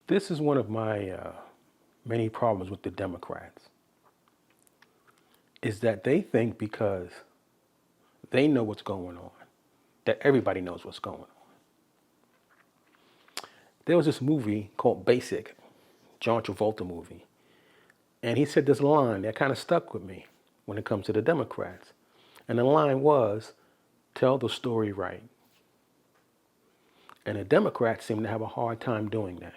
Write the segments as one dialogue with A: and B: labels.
A: This is one of my many problems with the Democrats, is that they think because they know what's going on, that everybody knows what's going on. There was this movie called Basic, John Travolta movie, and he said this line that kind of stuck with me when it comes to the Democrats. And the line was, tell the story right. And the Democrats seem to have a hard time doing that.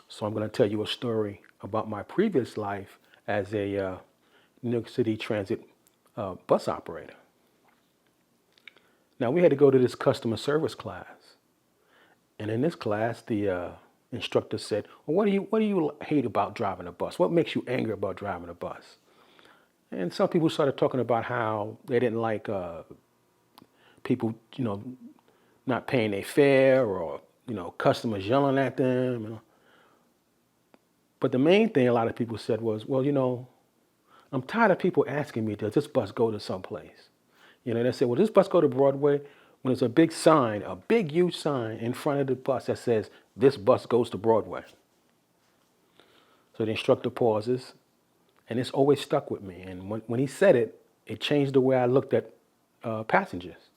A: So I'm going to tell you a story about my previous life as a New York City Transit bus operator. Now we had to go to this customer service class, and in this class, the instructor said, "Well, what do you hate about driving a bus? What makes you angry about driving a bus?" And some people started talking about how they didn't like people, not paying their fare, or customers yelling at them. But the main thing a lot of people said was, well, I'm tired of people asking me, does this bus go to someplace? They said, well, does this bus go to Broadway? When there's a big sign, a big, huge sign in front of the bus that says, this bus goes to Broadway. So the instructor pauses, and it's always stuck with me. And when he said it, it changed the way I looked at passengers.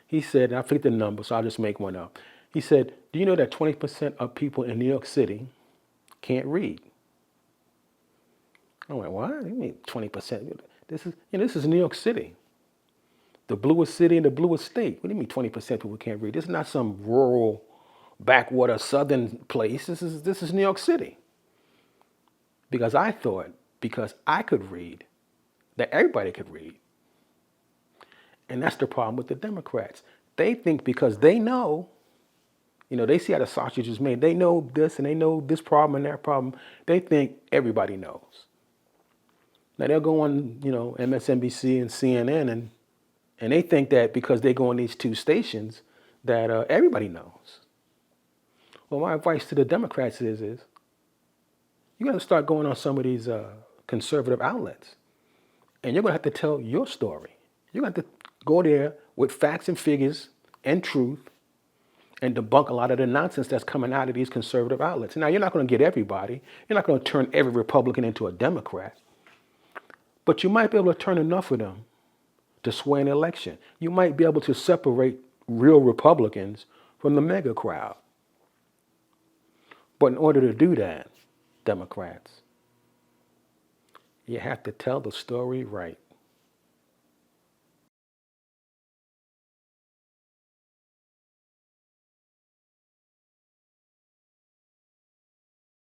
A: He said, and I forget the number, so I'll just make one up. He said, do you know that 20% of people in New York City can't read? I went, what? What do you mean 20%? This is New York City, the bluest city in the bluest state. What do you mean 20% people can't read? This is not some rural, backwater, southern place. This is New York City. Because I thought, because I could read, that everybody could read. And that's the problem with the Democrats. They think because they know, they see how the sausage is made. They know this and they know this problem and that problem. They think everybody knows. Now they'll go on, MSNBC and CNN, and they think that because they go on these two stations that everybody knows. Well, my advice to the Democrats is you got to start going on some of these conservative outlets, and you're going to have to tell your story. You're going to have to go there with facts and figures and truth and debunk a lot of the nonsense that's coming out of these conservative outlets. Now, you're not going to get everybody. You're not going to turn every Republican into a Democrat. But you might be able to turn enough of them to sway an election. You might be able to separate real Republicans from the mega crowd. But in order to do that, Democrats, you have to tell the story right.